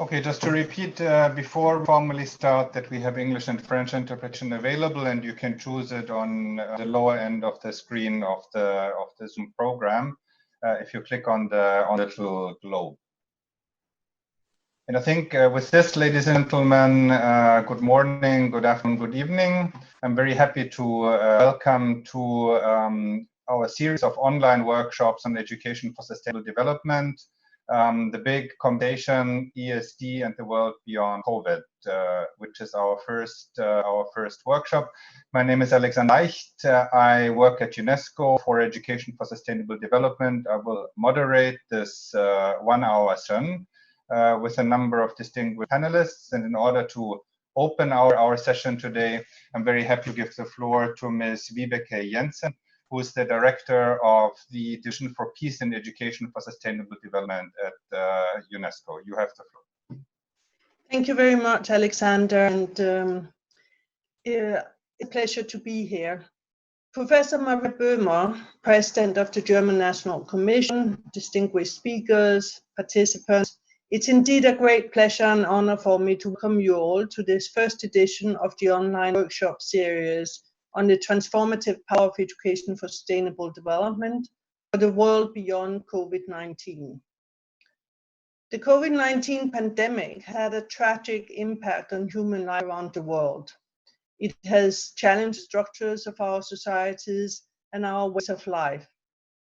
Okay, just to repeat before we formally start that we have English and French interpretation available, and you can choose it on the lower end of the screen of the Zoom program if you click on the little globe. And I think with this, ladies and gentlemen, good morning, good afternoon, good evening. I'm very happy to welcome to our series of online workshops on education for sustainable development. The big combination ESD and the world beyond COVID, which is our first workshop. My name is Alexander Leicht. I work at Unesco for Education for Sustainable Development. I will moderate this 1 hour session with a number of distinguished panelists. And in order to open our session today, I'm very happy to give the floor to Ms. Vibeke Jensen, who is the Director of the Division for Peace and Education for Sustainable Development at UNESCO. You have the floor. Thank you very much, Alexander, and it's a pleasure to be here. Professor Maria Böhmer, President of the German National Commission, distinguished speakers, participants, it's indeed a great pleasure and honor for me to welcome you all to this first edition of the online workshop series on the transformative power of education for sustainable development for the world beyond COVID-19. The COVID-19 pandemic had a tragic impact on human life around the world. It has challenged structures of our societies and our ways of life.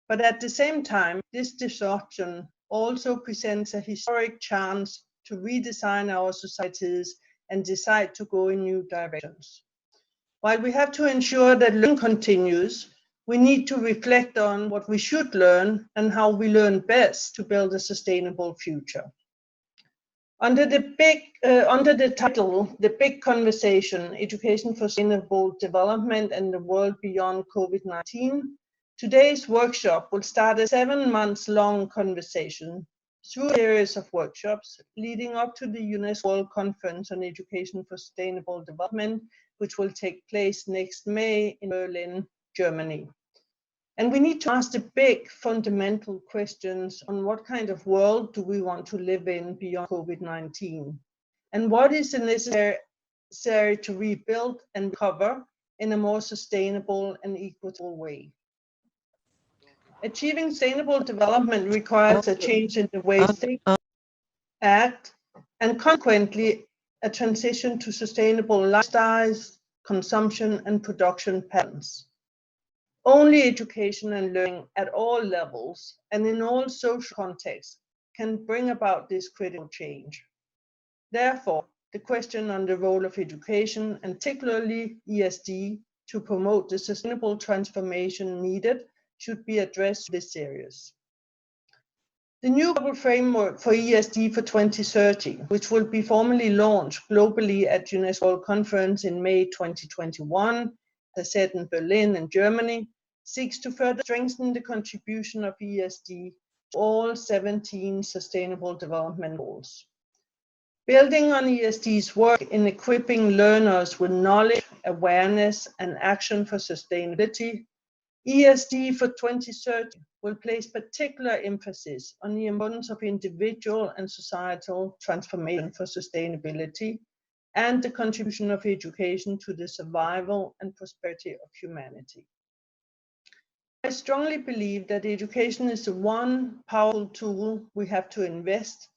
But at the same time, this disruption also presents a historic chance to redesign our societies and decide to go in new directions. While we have to ensure that learning continues, we need to reflect on what we should learn and how we learn best to build a sustainable future. Under the title, The Big Conversation, Education for Sustainable Development and the World Beyond COVID-19, today's workshop will start a 7-month-long conversation through a series of workshops leading up to the UNESCO World Conference on Education for Sustainable Development, which will take place next May in Berlin, Germany. And we need to ask the big fundamental questions on what kind of world do we want to live in beyond COVID-19? And what is necessary to rebuild and recover in a more sustainable and equitable way? Achieving sustainable development requires a change in the way we think, act, and consequently a transition to sustainable lifestyles, consumption, and production patterns. Only education and learning at all levels and in all social contexts can bring about this critical change. Therefore, the question on the role of education, and particularly ESD, to promote the sustainable transformation needed should be addressed this series. The new global framework for ESD for 2030, which will be formally launched globally at UNESCO World Conference in May 2021, as I said, in Berlin and Germany, seeks to further strengthen the contribution of ESD to all 17 Sustainable Development Goals. Building on ESD's work in equipping learners with knowledge, awareness, and action for sustainability, ESD for 2030 will place particular emphasis on the importance of individual and societal transformation for sustainability and the contribution of education to the survival and prosperity of humanity. I strongly believe that education is the one powerful tool we have to invest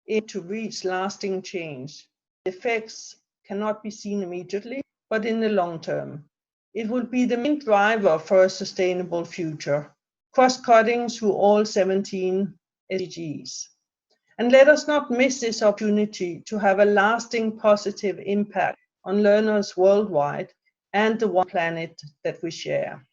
in to reach lasting change. The effects cannot be seen immediately, but in the long term. It will be the main driver for a sustainable future, cross-cutting through all 17 SDGs. And let us not miss this opportunity to have a lasting positive impact on learners worldwide and the one planet that we share.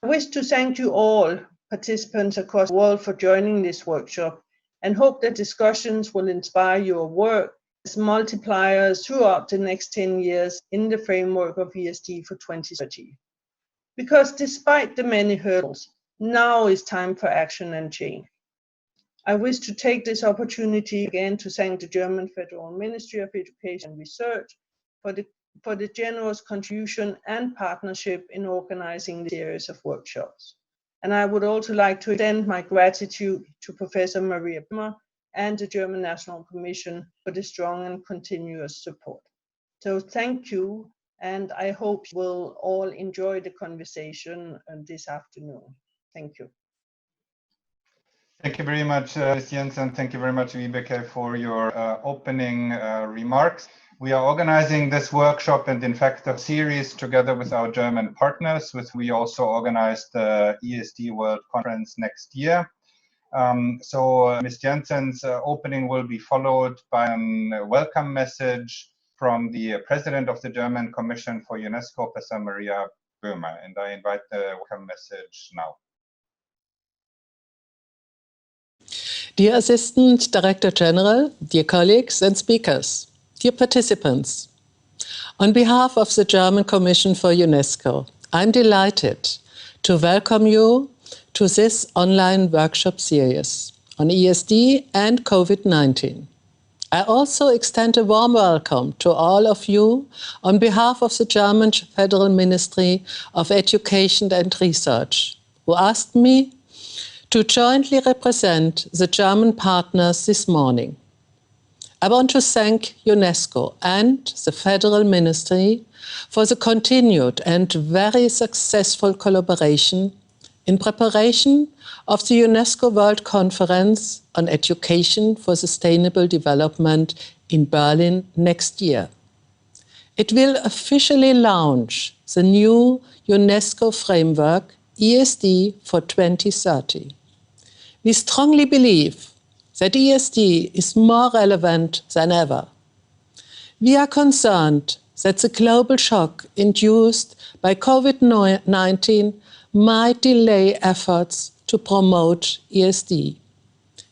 I wish to thank you all, participants across the world, for joining this workshop and hope that discussions will inspire your work as multipliers throughout the next 10 years in the framework of ESD for 2030. Because despite the many hurdles, now is time for action and change. I wish to take this opportunity again to thank the German Federal Ministry of Education and Research for the generous contribution and partnership in organizing the series of workshops. And I would also like to extend my gratitude to Professor Maria Böhmer and the German National Commission for the strong and continuous support. So thank you, and I hope you will all enjoy the conversation this afternoon. Thank you. Thank you very much, Ms. Jensen. Thank you very much, Vibeke, for your opening remarks. We are organizing this workshop and, in fact, a series together with our German partners, with we also organize the ESD World Conference next year. So Ms. Jensen's opening will be followed by a welcome message from the President of the German Commission for Unesco, Professor Maria Böhmer, and I invite the welcome message now. Dear Assistant Director General, dear colleagues and speakers, dear participants, on behalf of the German Commission for UNESCO, I'm delighted to welcome you to this online workshop series on ESD and COVID-19. I also extend a warm welcome to all of you on behalf of the German Federal Ministry of Education and Research, who asked me to jointly represent the German partners this morning. I want to thank UNESCO and the Federal Ministry for the continued and very successful collaboration in preparation of the UNESCO World Conference on Education for Sustainable Development in Berlin next year. It will officially launch the new UNESCO framework ESD for 2030. We strongly believe that ESD is more relevant than ever. We are concerned that the global shock induced by COVID-19 might delay efforts to promote ESD.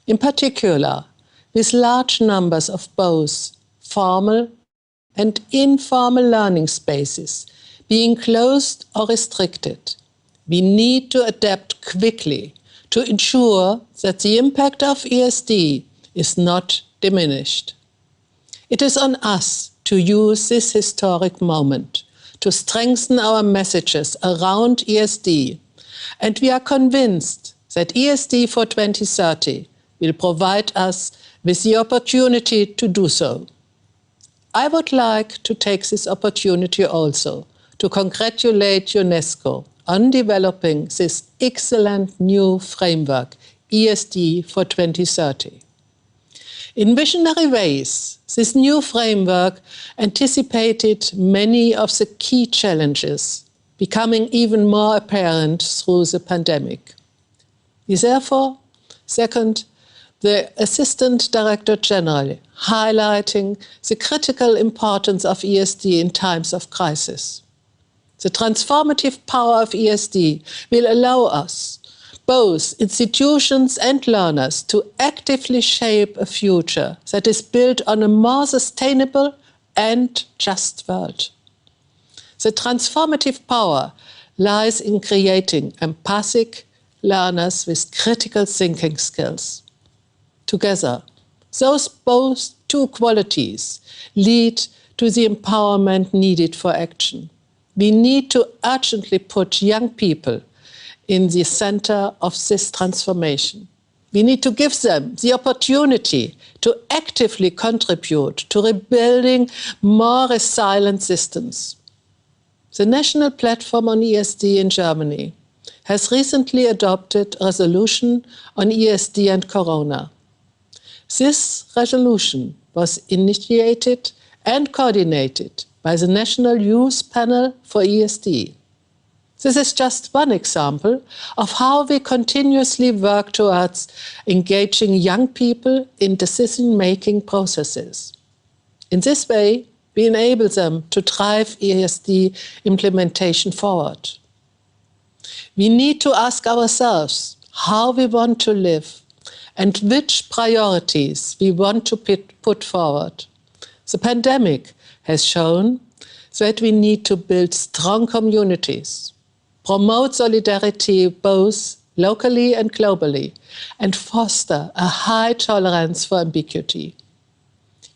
In particular, with large numbers of both formal and informal learning spaces being closed or restricted, we need to adapt quickly to ensure that the impact of ESD is not diminished. It is on us to use this historic moment to strengthen our messages around ESD, and we are convinced that ESD for 2030 will provide us with the opportunity to do so. I would like to take this opportunity also to congratulate UNESCO on developing this excellent new framework, ESD for 2030. In visionary ways, this new framework anticipated many of the key challenges becoming even more apparent through the pandemic. We therefore second the Assistant Director General highlighting the critical importance of ESD in times of crisis. The transformative power of ESD will allow us, both institutions and learners, to actively shape a future that is built on a more sustainable and just world. The transformative power lies in creating empathic learners with critical thinking skills. Together, those both two qualities lead to the empowerment needed for action. We need to urgently put young people in the center of this transformation. We need to give them the opportunity to actively contribute to rebuilding more resilient systems. The National Platform on ESD in Germany has recently adopted a resolution on ESD and Corona. This resolution was initiated and coordinated by the National Youth Panel for ESD. This is just one example of how we continuously work towards engaging young people in decision-making processes. In this way, we enable them to drive ESD implementation forward. We need to ask ourselves how we want to live and which priorities we want to put forward. The pandemic has shown that we need to build strong communities, promote solidarity both locally and globally, and foster a high tolerance for ambiguity.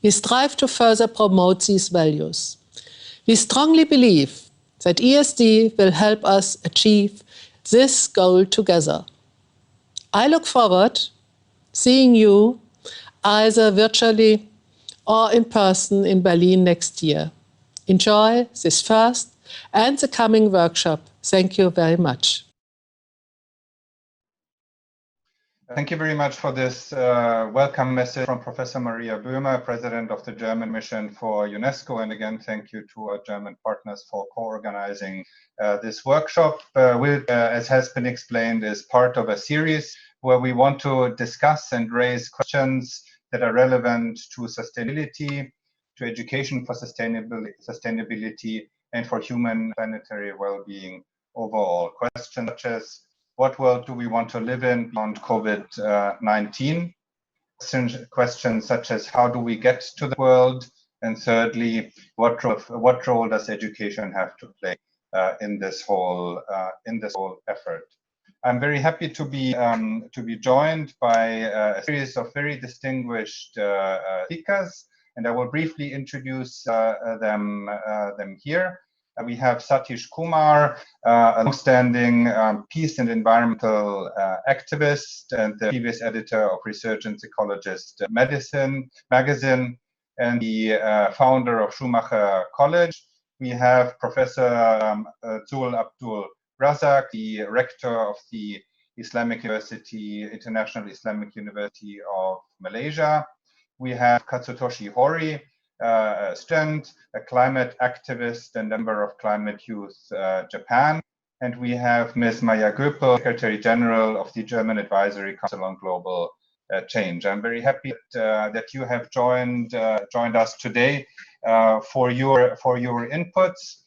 We strive to further promote these values. We strongly believe that ESD will help us achieve this goal together. I look forward to seeing you either virtually or in person in Berlin next year. Enjoy this first and the coming workshop. Thank you very much. Thank you very much for this welcome message from Professor Maria Böhmer, President of the German Mission for UNESCO. And again, thank you to our German partners for co-organizing this workshop, which, as has been explained, is part of a series where we want to discuss and raise questions that are relevant to sustainability, to education for sustainability, and for human planetary well-being overall. Questions such as, what world do we want to live in beyond COVID-19? Questions such as, how do we get to the world? And thirdly, what role does education have to play in this whole effort? I'm very happy to be joined by a series of very distinguished speakers, and I will briefly introduce them here. We have Satish Kumar, a long-standing peace and environmental activist and the previous editor of Research and Psychologist Medicine magazine, and the founder of Schumacher College. We have Professor Zul Abdul Razak, the rector of the International Islamic University of Malaysia. We have Katsutoshi Hori, a climate activist and member of Climate Youth Japan. And we have Ms. Maya Göpel, Secretary General of the German Advisory Council on Global Change. I'm very happy that you have joined us today for your inputs.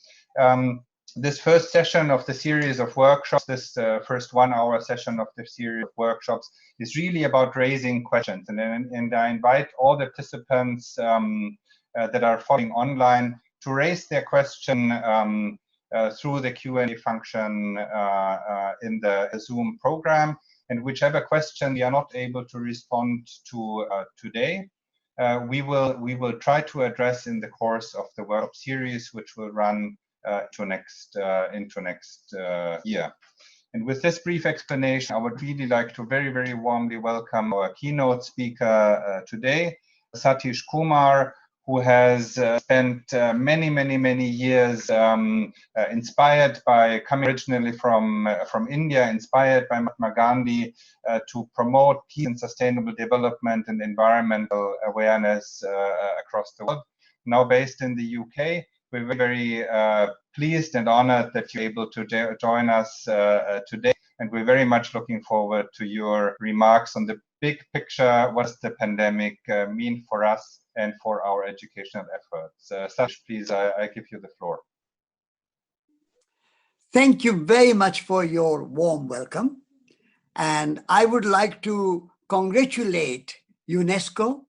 This first session of the series of workshops, this first 1 hour session of the series of workshops, is really about raising questions. And I invite all the participants that are following online to raise their question through the Q&A function in the Zoom program. And whichever question we are not able to respond to today, we will try to address in the course of the workshop series, which will run into next year. And with this brief explanation, I would really like to very, very warmly welcome our keynote speaker today, Satish Kumar, who has spent many years inspired by, coming originally from India, inspired by Mahatma Gandhi to promote peace and sustainable development and environmental awareness across the world. Now based in the UK, we're very pleased and honored that you're able to join us today. And we're very much looking forward to your remarks on the big picture. What does the pandemic mean for us and for our educational efforts? Satish, please, I give you the floor. Thank you very much for your warm welcome. And I would like to congratulate UNESCO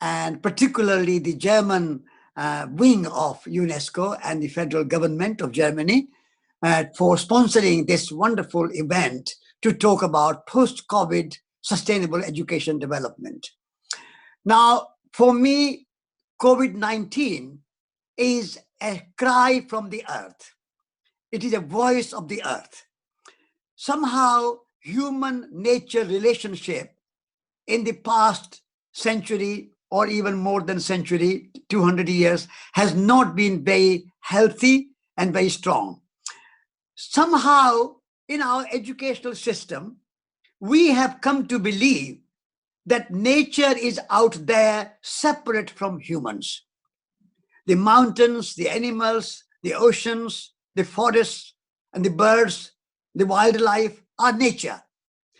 and particularly the German wing of UNESCO and the federal government of Germany for sponsoring this wonderful event to talk about post-COVID sustainable education development. Now, for me, COVID-19 is a cry from the earth. It is a voice of the earth. Somehow, human-nature relationship in the past century or even more than century, 200 years, has not been very healthy and very strong. Somehow, in our educational system, we have come to believe that nature is out there separate from humans. The mountains, the animals, the oceans, the forests, and the birds, the wildlife are nature,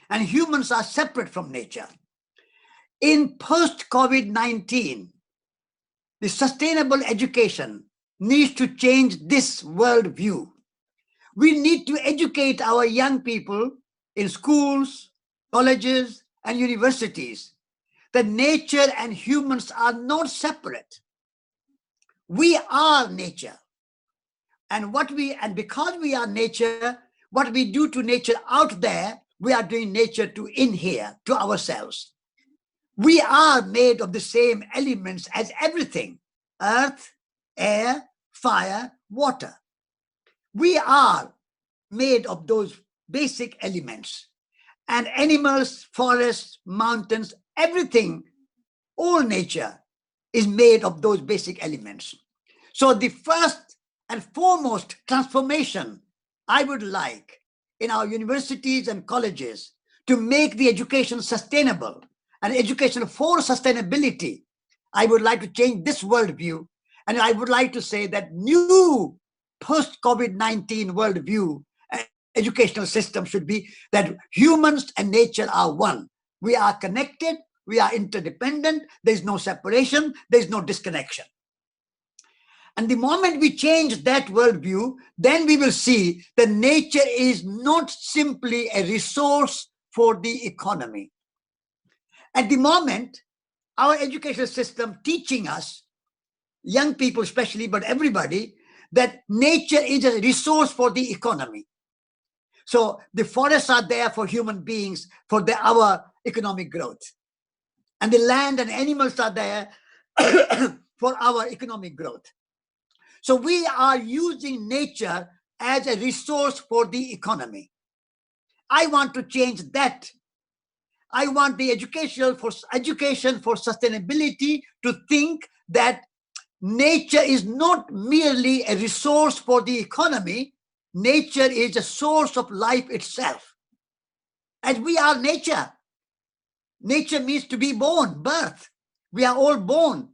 and humans are separate from nature. In post-COVID-19, the sustainable education needs to change this worldview. We need to educate our young people in schools, colleges, and universities that nature and humans are not separate. We are nature. And because we are nature, what we do to nature out there, we are doing nature to in here, to ourselves. We are made of the same elements as everything: earth, air, fire, water. We are made of those basic elements. And animals, forests, mountains, everything all nature is made of those basic elements. So the first and foremost transformation I would like in our universities and colleges to make the education sustainable and education for sustainability, I would like to change this worldview. And I would like to say that new post-COVID-19 worldview educational system should be that humans and nature are one. We are connected, we are interdependent, there's no separation, there's no disconnection. And the moment we change that worldview, then we will see that nature is not simply a resource for the economy. At the moment, our educational system teaching us, young people especially, but everybody, that nature is a resource for the economy. So the forests are there for human beings, for our economic growth. And the land and animals are there for our economic growth. So we are using nature as a resource for the economy. I want to change that. I want the education for sustainability to think that nature is not merely a resource for the economy. Nature is a source of life itself. And we are nature. Nature means to be born, birth. We are all born.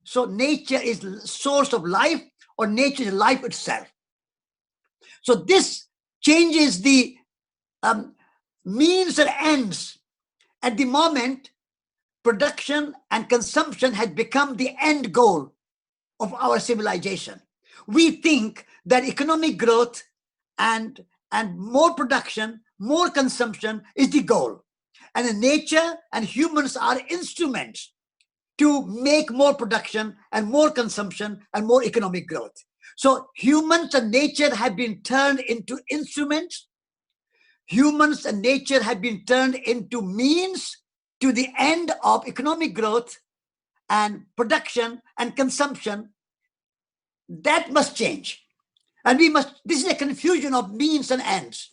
So nature is the source of life, or nature is life itself. So this changes the means and ends. At the moment, production and consumption has become the end goal of our civilization. We think that economic growth and more production, more consumption is the goal. And nature and humans are instruments to make more production and more consumption and more economic growth. So humans and nature have been turned into instruments. Humans and nature have been turned into means to the end of economic growth and production and consumption. That must change. And this is a confusion of means and ends.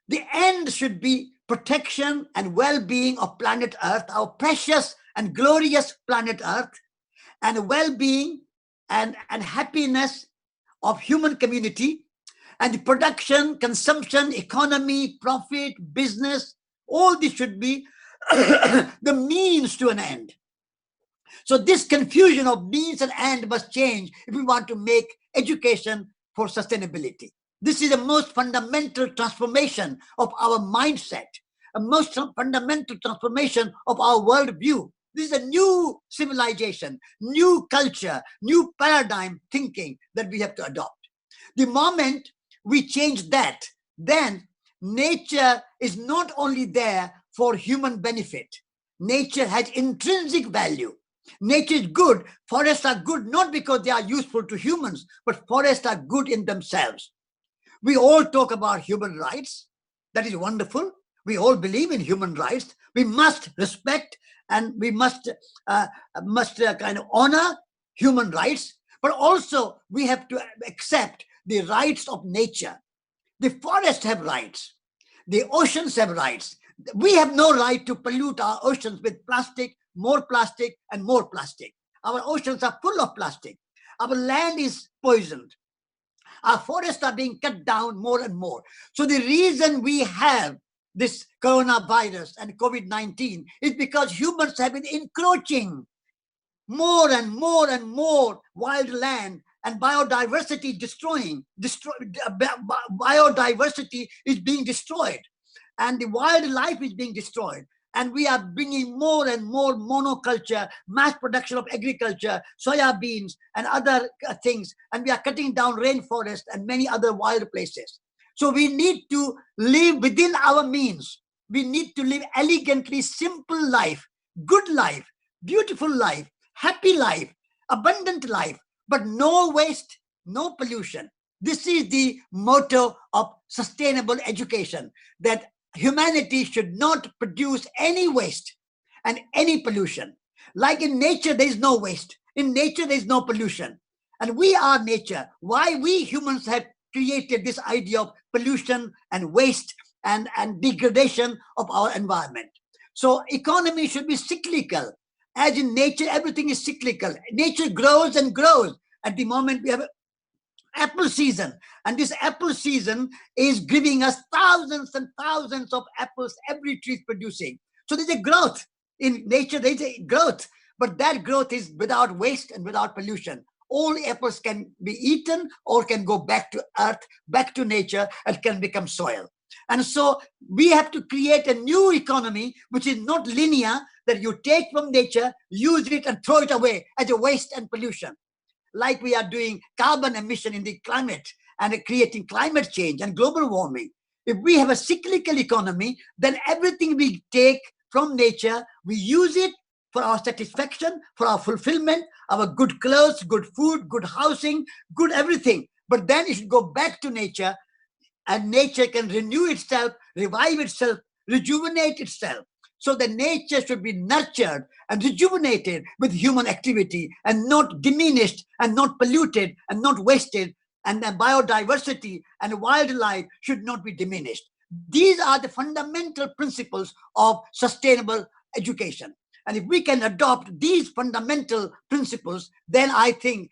The end should be protection and well-being of planet Earth, our precious and glorious planet Earth, and well-being and happiness of human community, and the production, consumption, economy, profit, business, all this should be the means to an end. So this confusion of means and end must change if we want to make education for sustainability. This is the most fundamental transformation of our mindset, a most fundamental transformation of our worldview. This is a new civilization, new culture, new paradigm thinking that we have to adopt. The moment we change that, then nature is not only there for human benefit. Nature has intrinsic value. Nature is good. Forests are good not because they are useful to humans, but forests are good in themselves. We all talk about human rights. That is wonderful. We all believe in human rights. We must respect and we must kind of honor human rights, but also we have to accept the rights of nature. The forests have rights. The oceans have rights. We have no right to pollute our oceans with plastic, more plastic, and more plastic. Our oceans are full of plastic. Our land is poisoned. Our forests are being cut down more and more. So the reason we have this coronavirus and COVID-19 is because humans have been encroaching more and more and more wild land, and biodiversity biodiversity is being destroyed, and the wildlife is being destroyed. And we are bringing more and more monoculture, mass production of agriculture, soya beans and other things. And we are cutting down rainforest and many other wild places. So we need to live within our means. We need to live elegantly, simple life, good life, beautiful life, happy life, abundant life, but no waste, no pollution. This is the motto of sustainable education, that humanity should not produce any waste and any pollution. Like in nature, there is no waste. In nature, there is no pollution. And we are nature. Why we humans have created this idea of pollution and waste and degradation of our environment. So economy should be cyclical as in nature, everything is cyclical. Nature grows and grows. At the moment, we have apple season, and this apple season is giving us thousands and thousands of apples every tree is producing. So there's a growth in nature. There's a growth, but that growth is without waste and without pollution. All apples can be eaten or can go back to earth, back to nature, and can become soil. And so we have to create a new economy which is not linear, that you take from nature, use it and throw it away as a waste and pollution, like we are doing carbon emission in the climate and creating climate change and global warming. If we have a cyclical economy, then everything we take from nature, we use it for our satisfaction, for our fulfillment, our good clothes, good food, good housing, good everything. But then it should go back to nature, and nature can renew itself, revive itself, rejuvenate itself. So the nature should be nurtured and rejuvenated with human activity, and not diminished and not polluted and not wasted, and the biodiversity and wildlife should not be diminished. These are the fundamental principles of sustainable education. And if we can adopt these fundamental principles, then I think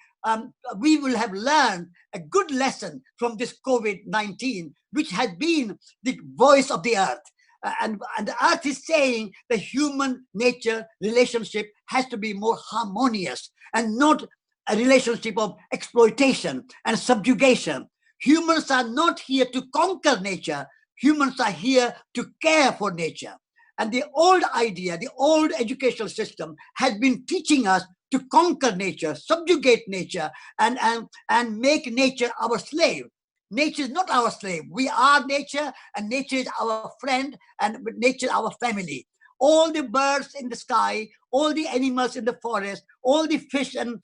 we will have learned a good lesson from this COVID-19, which has been the voice of the earth. And the earth is saying the human nature relationship has to be more harmonious and not a relationship of exploitation and subjugation. Humans are not here to conquer nature. Humans are here to care for nature. And the old idea, the old educational system has been teaching us to conquer nature, subjugate nature, and make nature our slave. Nature is not our slave. We are nature, and nature is our friend, and nature is our family. All the birds in the sky, all the animals in the forest, all the fish and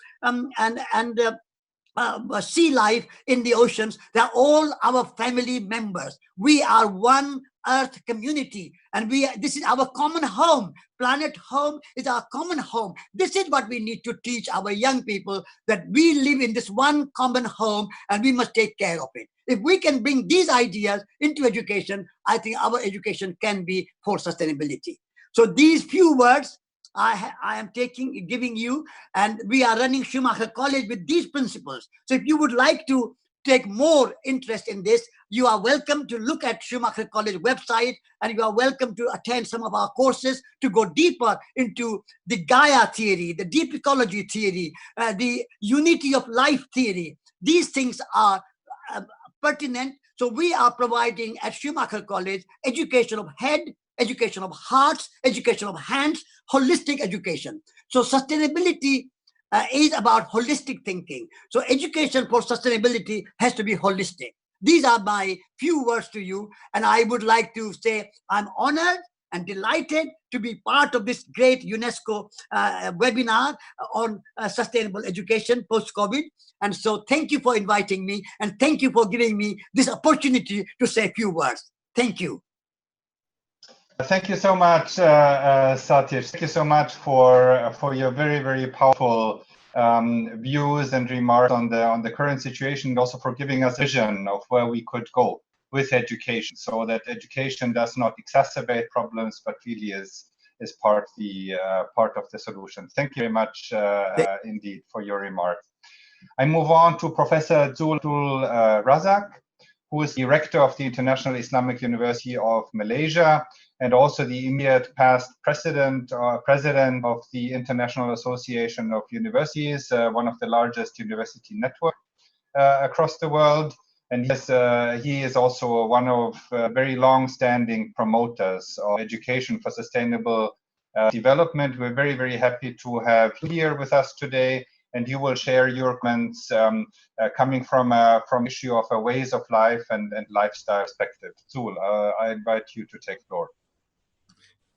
sea life in the oceans, they're all our family members. We are one earth community, and this is our common home. Planet home is our common home. This is what we need to teach our young people, that we live in this one common home and we must take care of it. If we can bring these ideas into education, I think our education can be for sustainability. So these few words I am giving you, and we are running Schumacher College with these principles. So if you would like to take more interest in this, you are welcome to look at Schumacher College website, and you are welcome to attend some of our courses to go deeper into the Gaia theory, the deep ecology theory, the unity of life theory. These things are pertinent. So we are providing at Schumacher College education of head, education of hearts, education of hands, holistic education. So sustainability is about holistic thinking. So education for sustainability has to be holistic. These are my few words to you, and I would like to say I'm honored and delighted to be part of this great UNESCO webinar on sustainable education post-COVID. And so thank you for inviting me, and thank you for giving me this opportunity to say a few words. Thank you. Thank you so much, Satish. Thank you so much for your very, very powerful views and remarks on the current situation, and also for giving us a vision of where we could go with education, so that education does not exacerbate problems, but really is part of the solution. Thank you very much indeed for your remarks. I move on to Professor Zul Razak, who is Director of the International Islamic University of Malaysia, and also the immediate past president of the International Association of Universities, one of the largest university networks across the world. And he is also one of very long-standing promoters of education for sustainable development. We're very, very happy to have you here with us today, and you will share your comments coming from issue of a ways of life and lifestyle perspective. Zul, I invite you to take the floor.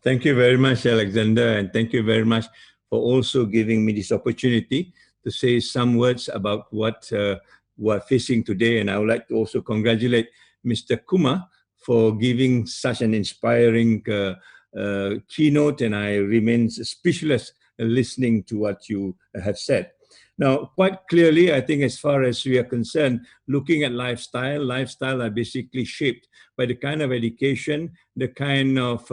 Thank you very much, Alexander, and thank you very much for also giving me this opportunity to say some words about what we're facing today. And I would like to also congratulate Mr. Kumar for giving such an inspiring keynote, and I remain speechless listening to what you have said. Now, quite clearly, I think as far as we are concerned, looking at lifestyle are basically shaped by the kind of education, the kind of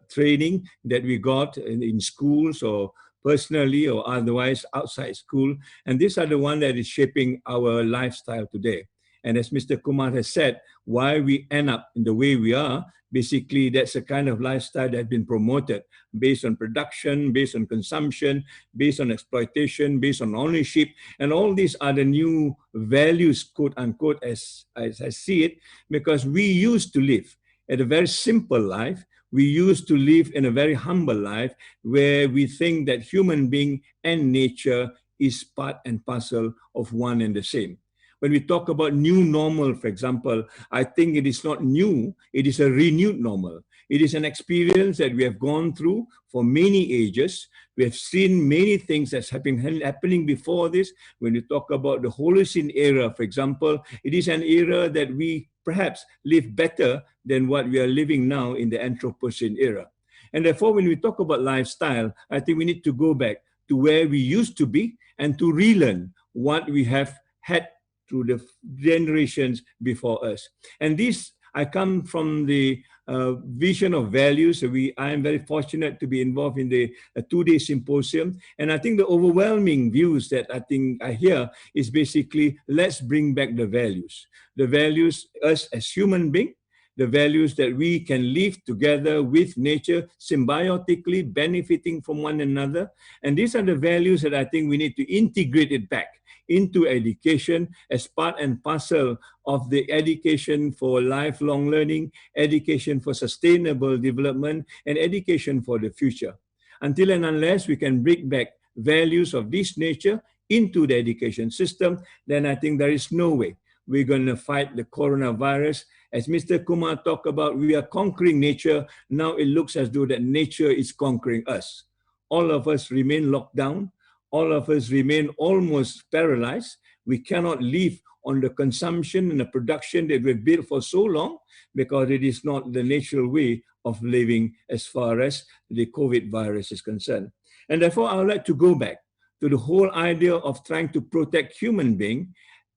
training that we got in schools or personally or otherwise outside school. And these are the ones that is shaping our lifestyle today. And as Mr. Kumar has said, why we end up in the way we are, basically that's a kind of lifestyle that has been promoted based on production, based on consumption, based on exploitation, based on ownership. And all these are the new values, quote unquote, as I see it, because we used to live at a very simple life. We used to live in a very humble life where we think that human being and nature is part and parcel of one and the same. When we talk about new normal, for example, I think it is not new, it is a renewed normal. It is an experience that we have gone through for many ages. We have seen many things that's happening before this. When you talk about the Holocene era, for example, it is an era that we perhaps live better than what we are living now in the Anthropocene era. And therefore, when we talk about lifestyle, I think we need to go back to where we used to be and to relearn what we have had through the generations before us. And this, I come from the vision of values. I am very fortunate to be involved in the two-day symposium. And I think the overwhelming views that I think I hear is basically, let's bring back the values. The values, us as human beings, the values that we can live together with nature, symbiotically benefiting from one another. And these are the values that I think we need to integrate it back into education as part and parcel of the education for lifelong learning, education for sustainable development, and education for the future. Until and unless we can bring back values of this nature into the education system, then I think there is no way we're going to fight the coronavirus. As Mr. Kumar talked about, we are conquering nature. Now it looks as though that nature is conquering us. All of us remain locked down. All of us remain almost paralyzed. We cannot live on the consumption and the production that we've built for so long because it is not the natural way of living as far as the COVID virus is concerned. And therefore, I would like to go back to the whole idea of trying to protect human being,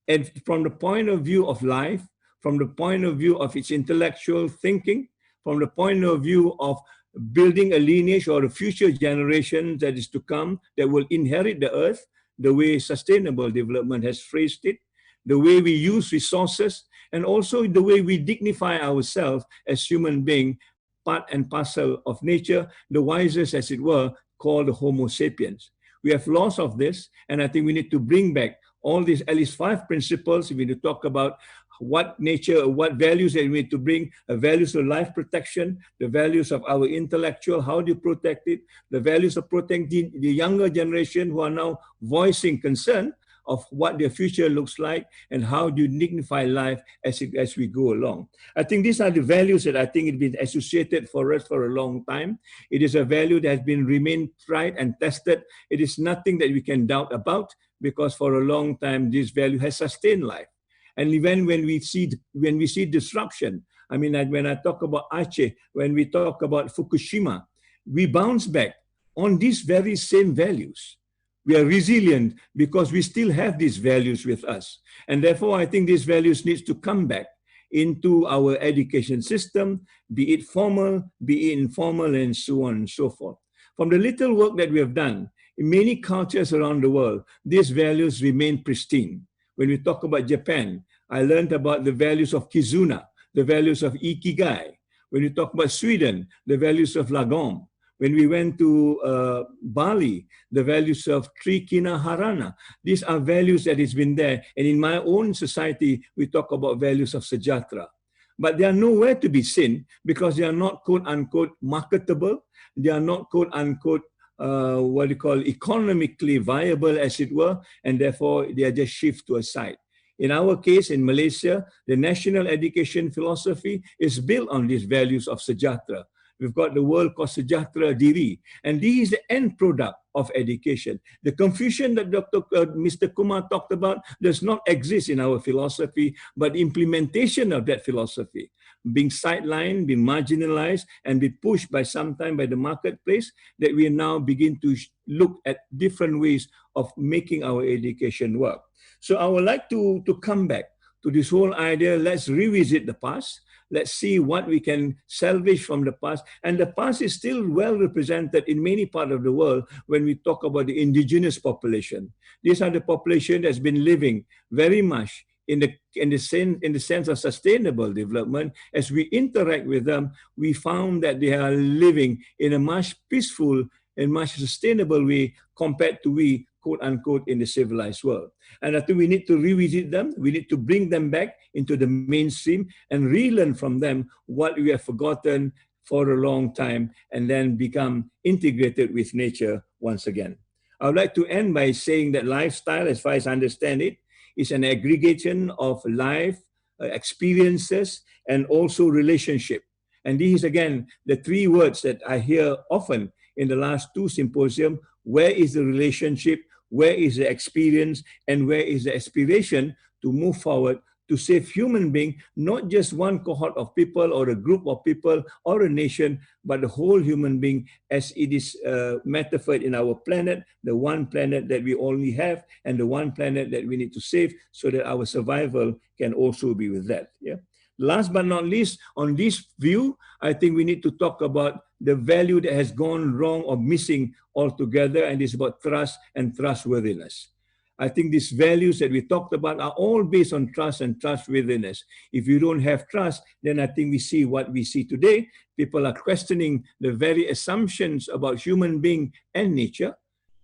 and from the point of view of life, from the point of view of its intellectual thinking, from the point of view of building a lineage or a future generation that is to come that will inherit the earth, the way sustainable development has phrased it, the way we use resources, and also the way we dignify ourselves as human beings, part and parcel of nature, the wisest, as it were, called the Homo sapiens. We have lost of this, and I think we need to bring back all these, at least 5 principles. We need to talk about what nature, what values that we need to bring, values of life protection, the values of our intellectual, how do you protect it, the values of protecting the younger generation who are now voicing concern of what their future looks like and how do you dignify life as we go along. I think these are the values that I think have been associated for us for a long time. It is a value that has been remained tried and tested. It is nothing that we can doubt about because for a long time this value has sustained life. And even when we see disruption, I mean, when I talk about Aceh, when we talk about Fukushima, we bounce back on these very same values. We are resilient because we still have these values with us. And therefore, I think these values need to come back into our education system, be it formal, be it informal, and so on and so forth. From the little work that we have done, in many cultures around the world, these values remain pristine. When we talk about Japan, I learned about the values of Kizuna, the values of Ikigai. When we talk about Sweden, the values of Lagom. When we went to Bali, the values of Trikina Harana. These are values that has been there. And in my own society, we talk about values of Sejahtera. But they are nowhere to be seen because they are not quote unquote marketable. They are not quote unquote economically viable, as it were, and therefore they are just shift to a side. In our case, in Malaysia, the national education philosophy is built on these values of Sejahtera. We've got the word called Sejahtera Diri, and this is the end product of education. The confusion that Mr. Kumar talked about does not exist in our philosophy, but implementation of that philosophy, being sidelined, being marginalized, and be pushed by sometime by the marketplace, that we now begin to look at different ways of making our education work. So I would like to come back to this whole idea, let's revisit the past, Let's see what we can salvage from the past. And the past is still well represented in many parts of the world when we talk about the indigenous population. These are the population that's been living very much in the sense of sustainable development. As we interact with them, we found that they are living in a much peaceful and much sustainable way compared to we, quote unquote, in the civilized world. And I think we need to revisit them. We need to bring them back into the mainstream and relearn from them what we have forgotten for a long time, and then become integrated with nature once again. I would like to end by saying that lifestyle, as far as I understand it, is an aggregation of life, experiences, and also relationship. And these, again, the three words that I hear often in the last two symposiums: where is the relationship, where is the experience, and where is the aspiration to move forward to save human being, not just one cohort of people or a group of people or a nation, but the whole human being, as it is metaphor in our planet, the one planet that we only have, and the one planet that we need to save so that our survival can also be with that. Yeah. Last but not least, on this view, I think we need to talk about the value that has gone wrong or missing altogether, and it's about trust and trustworthiness. I think these values that we talked about are all based on trust and trustworthiness. If you don't have trust, then I think we see what we see today. People are questioning the very assumptions about human being and nature.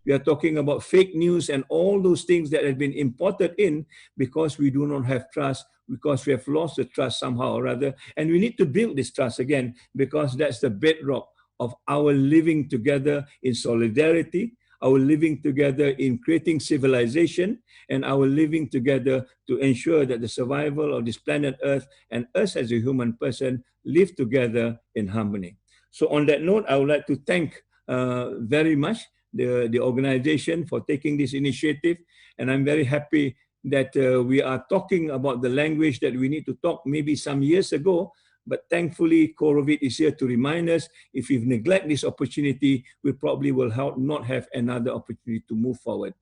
We are talking about fake news and all those things that have been imported in because we do not have trust, because we have lost the trust somehow or other. And we need to build this trust again, because that's the bedrock of our living together in solidarity, our living together in creating civilization, and our living together to ensure that the survival of this planet Earth and us as a human person live together in harmony. So on that note, I would like to thank very much the organization for taking this initiative. And I'm very happy that we are talking about the language that we need to talk maybe some years ago, but thankfully COVID is here to remind us. If we neglect this opportunity, we probably will not have another opportunity to move forward.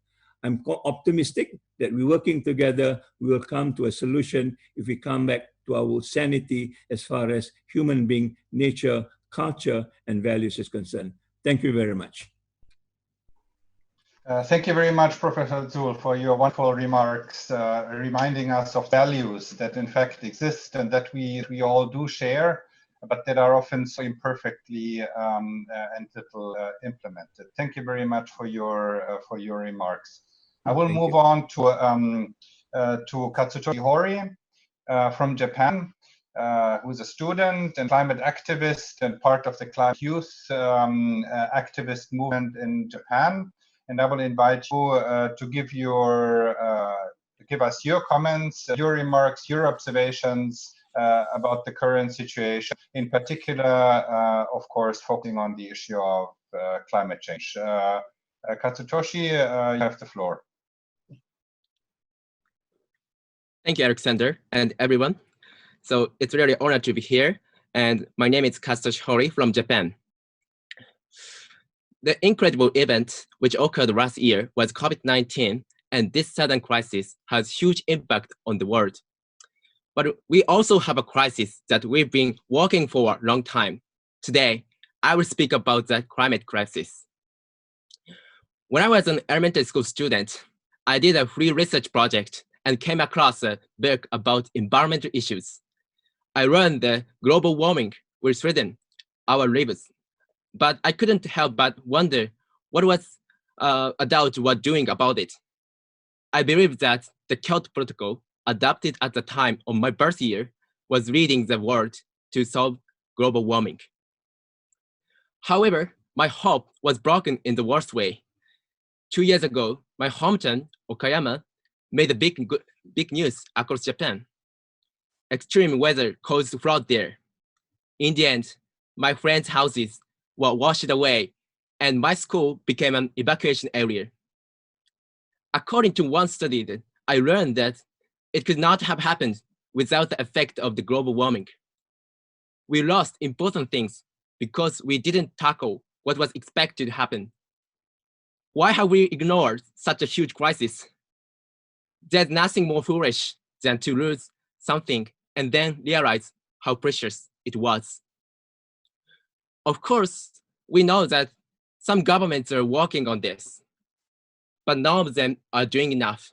I'm optimistic that we're working together, we will come to a solution if we come back to our sanity as far as human being, nature, culture, and values is concerned. Thank you very much. Thank you very much, Professor Zul, for your wonderful remarks, reminding us of values that in fact exist and that we all do share, but that are often so imperfectly and little implemented. Thank you very much for your remarks. I will move on to Katsutoshi Hori from Japan, who's a student and climate activist and part of the climate youth activist movement in Japan. And I will invite you to give us your comments, your remarks, your observations about the current situation, in particular, of course, focusing on the issue of climate change. Katsutoshi, you have the floor. Thank you, Alexander, and everyone. So it's really an honor to be here. And my name is Katsutoshi Hori from Japan. The incredible event which occurred last year was COVID-19, and this sudden crisis has huge impact on the world. But we also have a crisis that we've been working for a long time. Today, I will speak about the climate crisis. When I was an elementary school student, I did a free research project and came across a book about environmental issues. I learned that global warming will threaten our lives, but I couldn't help but wonder what was adults were doing about it. I believe that the Kyoto Protocol, adopted at the time of my birth year, was leading the world to solve global warming. However, my hope was broken in the worst way. 2 years ago, my hometown, Okayama, made a big news across Japan. Extreme weather caused flood there. In the end, my friends' houses were washed away, and my school became an evacuation area. According to one study, I learned that it could not have happened without the effect of the global warming. We lost important things because we didn't tackle what was expected to happen. Why have we ignored such a huge crisis? There's nothing more foolish than to lose something and then realize how precious it was. Of course, we know that some governments are working on this, but none of them are doing enough.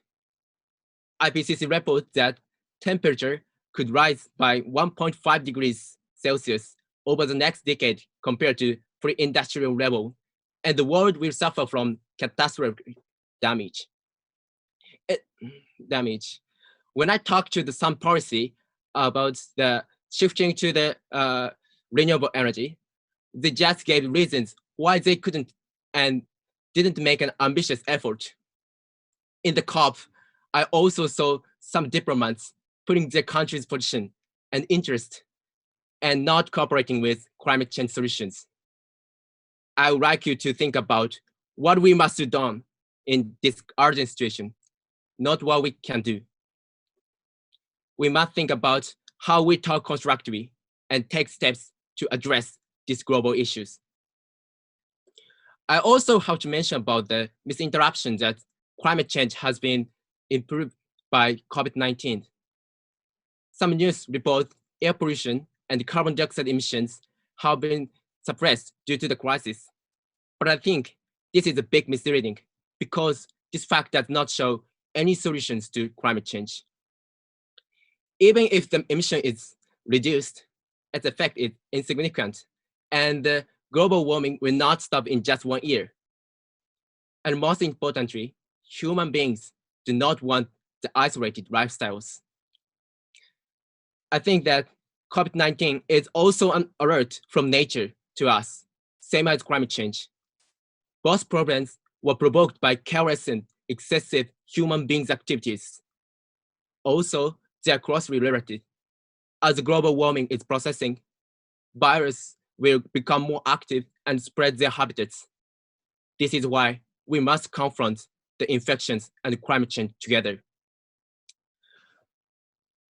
IPCC reports that temperature could rise by 1.5 degrees Celsius over the next decade compared to pre-industrial level, and the world will suffer from catastrophic damage. When I talk to some policy about the shifting to the renewable energy, they just gave reasons why they couldn't and didn't make an ambitious effort. In the COP, I also saw some diplomats putting their country's position and interest and not cooperating with climate change solutions. I would like you to think about what we must do done in this urgent situation, not what we can do. We must think about how we talk constructively and take steps to address these global issues. I also have to mention about the misinterpretation that climate change has been improved by COVID-19. Some news report air pollution and carbon dioxide emissions have been suppressed due to the crisis. But I think this is a big misleading because this fact does not show any solutions to climate change. Even if the emission is reduced, its effect is insignificant, and global warming will not stop in just 1 year. And most importantly, human beings do not want the isolated lifestyles. I think that COVID-19 is also an alert from nature to us, same as climate change. Both problems were provoked by careless and excessive human beings' activities. Also, they are closely related. As global warming is processing, viruses will become more active and spread their habitats. This is why we must confront the infections and climate change together.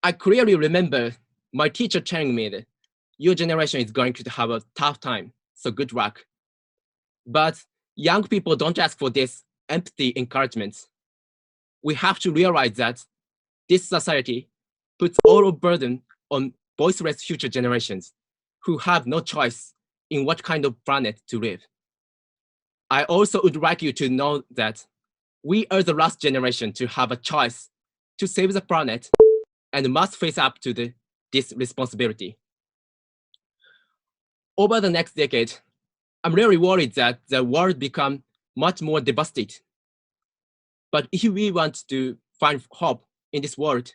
I clearly remember my teacher telling me that your generation is going to have a tough time, so good luck. But young people don't ask for this empty encouragement. We have to realize that this society puts all of burden on voiceless future generations who have no choice in what kind of planet to live. I also would like you to know that we are the last generation to have a choice to save the planet and must face up to this responsibility. Over the next decade, I'm really worried that the world become much more devastated. But if we want to find hope in this world,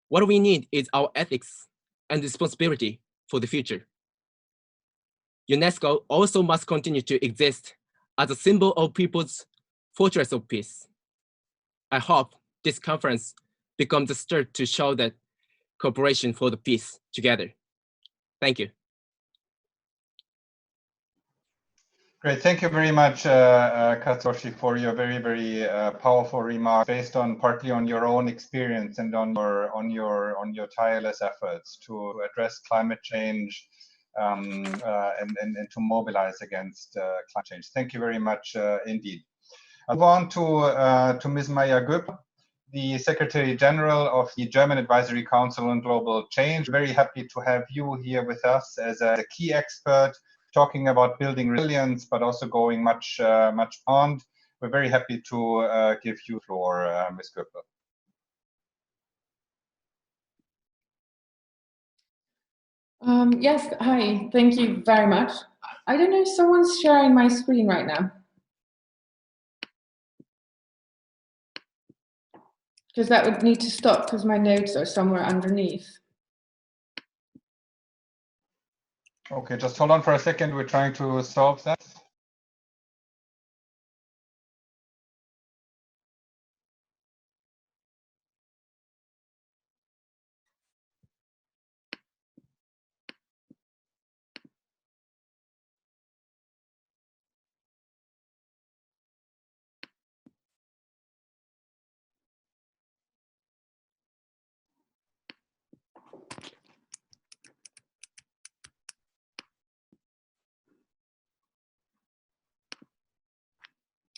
what we need is our ethics and responsibility for the future. UNESCO also must continue to exist as a symbol of people's fortress of peace. I hope this conference becomes a start to show that cooperation for the peace together. Thank you. Great, thank you very much, Katsuyoshi, for your very, very powerful remarks based on partly on your own experience and on your tireless efforts to address climate change and to mobilize against climate change. Thank you very much indeed. I'll move on to Ms. Maya Göpp, the Secretary General of the German Advisory Council on Global Change. Very happy to have you here with us as a key expert talking about building resilience, but also going much beyond. We're very happy to give you the floor, Ms. Göpp. Yes, hi, thank you very much. I don't know if someone's sharing my screen right now. Because that would need to stop because my notes are somewhere underneath. Okay, just hold on for a second. We're trying to solve that.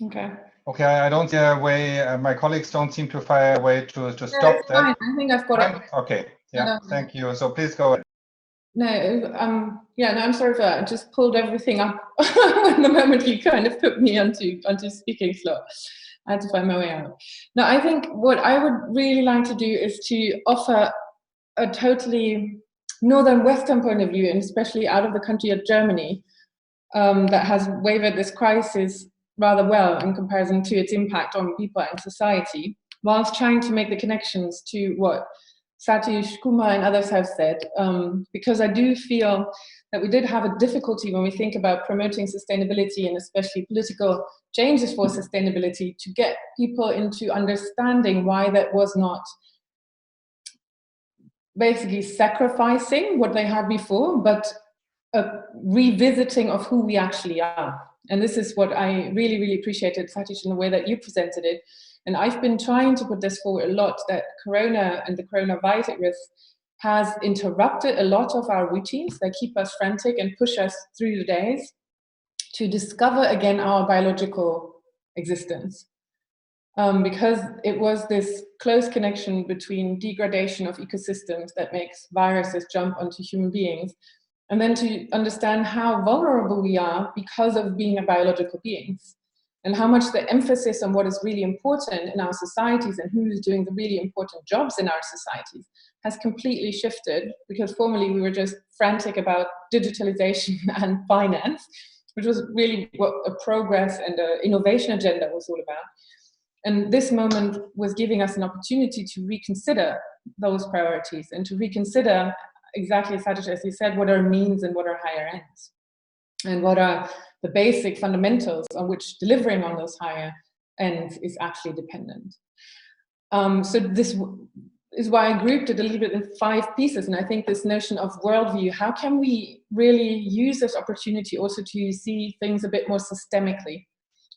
Okay. Okay, I don't see a way, my colleagues don't seem to find a way to stop that. Fine. I think I've got it. Okay, yeah, thank you. So please go ahead. No, yeah, no, I'm sorry for that. I just pulled everything up when the moment you kind of put me onto speaking slow. I had to find my way out. No, I think what I would really like to do is to offer a totally northern Western point of view, and especially out of the country of Germany, that has weathered this crisis rather well in comparison to its impact on people and society, whilst trying to make the connections to what Satish, Kumar and others have said, because I do feel that we did have a difficulty when we think about promoting sustainability and especially political changes for sustainability to get people into understanding why that was not basically sacrificing what they had before, but a revisiting of who we actually are. And this is what I really, really appreciated, Satish, in the way that you presented it. And I've been trying to put this forward a lot, that Corona and the coronavirus has interrupted a lot of our routines. They keep us frantic and push us through the days to discover again our biological existence. Because it was this close connection between degradation of ecosystems that makes viruses jump onto human beings, and then to understand how vulnerable we are because of being a biological beings, and how much the emphasis on what is really important in our societies and who's doing the really important jobs in our societies has completely shifted, because formerly we were just frantic about digitalization and finance, which was really what a progress and an innovation agenda was all about. And this moment was giving us an opportunity to reconsider those priorities and to reconsider, exactly as you said, what are means and what are higher ends, and what are the basic fundamentals on which delivering on those higher ends is actually dependent. So this is why I grouped it a little bit in 5 pieces. And I think this notion of worldview, how can we really use this opportunity also to see things a bit more systemically?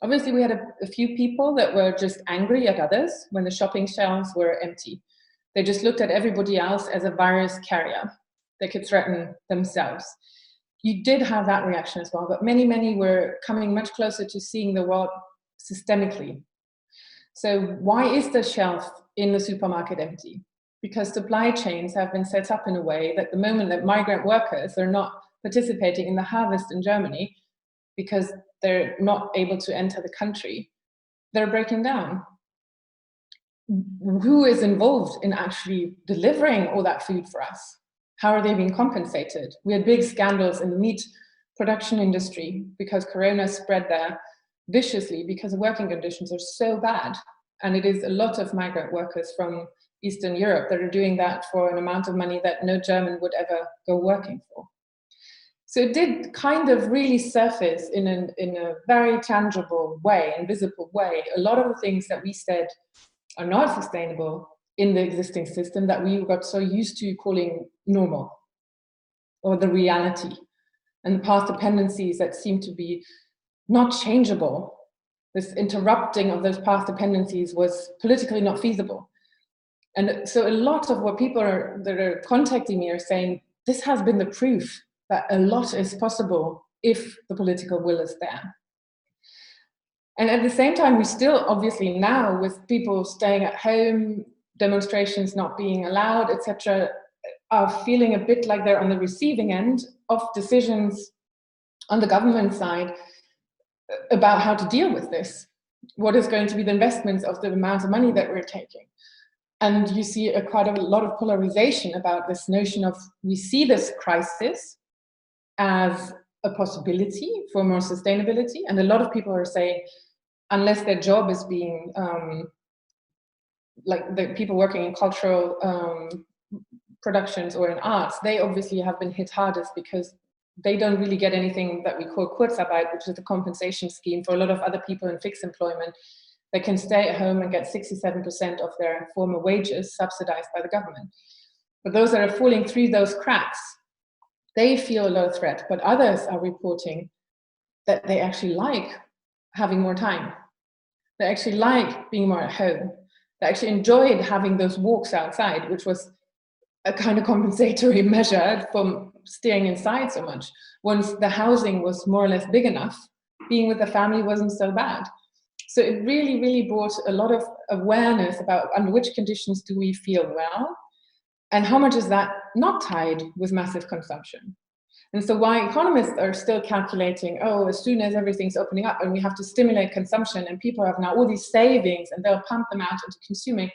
Obviously, we had a few people that were just angry at others when the shopping shelves were empty. They just looked at everybody else as a virus carrier. They could threaten themselves. You did have that reaction as well, but many, many were coming much closer to seeing the world systemically. So why is the shelf in the supermarket empty? Because supply chains have been set up in a way that the moment that migrant workers are not participating in the harvest in Germany, because they're not able to enter the country, they're breaking down. Who is involved in actually delivering all that food for us? How are they being compensated? We had big scandals in the meat production industry because Corona spread there viciously because the working conditions are so bad. And it is a lot of migrant workers from Eastern Europe that are doing that for an amount of money that no German would ever go working for. So it did kind of really surface in a very tangible way and visible way a lot of the things that we said are not sustainable in the existing system that we got so used to calling normal, or the reality, and the past dependencies that seem to be not changeable. This interrupting of those past dependencies was politically not feasible. And so a lot of what people that are contacting me are saying, this has been the proof that a lot is possible if the political will is there. And at the same time, we still, obviously now, with people staying at home, demonstrations not being allowed, etc., are feeling a bit like they're on the receiving end of decisions on the government side about how to deal with this. What is going to be the investments of the amount of money that we're taking? And you see quite a lot of polarization about this notion of, we see this crisis as a possibility for more sustainability. And a lot of people are saying, unless their job is being, like the people working in cultural productions or in arts, they obviously have been hit hardest because they don't really get anything that we call Kurzarbeit, which is the compensation scheme for a lot of other people in fixed employment that can stay at home and get 67% of their former wages subsidized by the government. But those that are falling through those cracks, they feel a low threat, but others are reporting that they actually like having more time. They actually like being more at home. They actually enjoyed having those walks outside, which was a kind of compensatory measure from staying inside so much. Once the housing was more or less big enough, being with the family wasn't so bad. So it really, really brought a lot of awareness about under which conditions do we feel well, And how much is that not tied with massive consumption? And so why economists are still calculating, oh, as soon as everything's opening up and we have to stimulate consumption and people have now all these savings and they'll pump them out into consuming,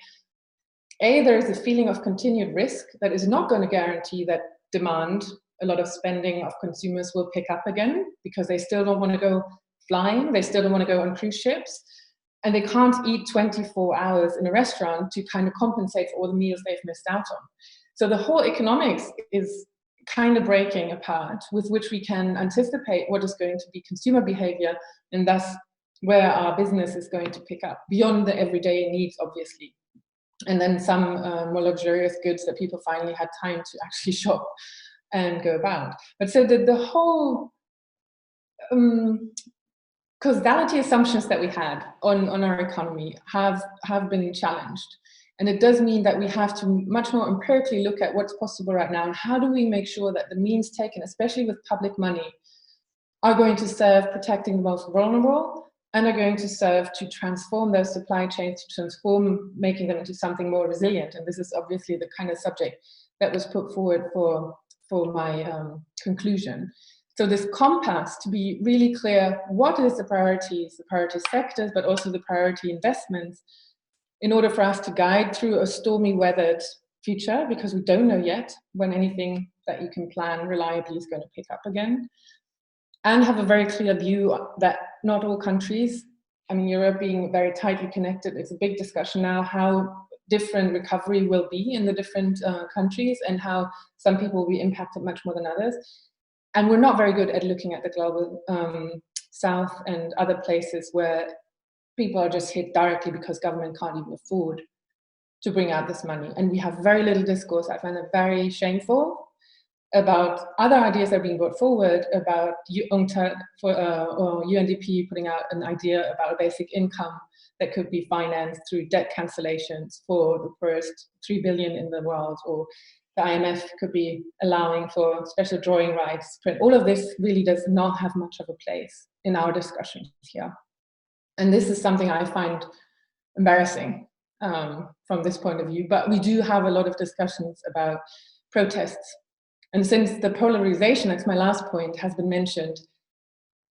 there is a feeling of continued risk that is not going to guarantee that demand, a lot of spending of consumers will pick up again, because they still don't want to go flying, they still don't want to go on cruise ships, and they can't eat 24 hours in a restaurant to kind of compensate for all the meals they've missed out on. So the whole economics is kind of breaking apart, with which we can anticipate what is going to be consumer behavior, and thus where our business is going to pick up beyond the everyday needs, obviously. And then some more luxurious goods that people finally had time to actually shop and go about. But so the whole causality assumptions that we had on our economy have been challenged. And it does mean that we have to much more empirically look at what's possible right now, and how do we make sure that the means taken, especially with public money, are going to serve protecting the most vulnerable, and are going to serve to transform those supply chains, to transform, making them into something more resilient. And this is obviously the kind of subject that was put forward for my conclusion. So this compass, to be really clear, what is the priority sectors, but also the priority investments, in order for us to guide through a stormy weathered future, because we don't know yet when anything that you can plan reliably is going to pick up again, and have a very clear view that not all countries, I mean, Europe being very tightly connected, it's a big discussion now how different recovery will be in the different countries, and how some people will be impacted much more than others. And we're not very good at looking at the global south and other places where people are just hit directly because government can't even afford to bring out this money. And we have very little discourse. I find it very shameful about other ideas that are being brought forward, about UNDP putting out an idea about a basic income that could be financed through debt cancellations for the first 3 billion in the world, or the IMF could be allowing for special drawing rights. But all of this really does not have much of a place in our discussions here. And this is something I find embarrassing from this point of view. But we do have a lot of discussions about protests. And since the polarization, that's my last point, has been mentioned,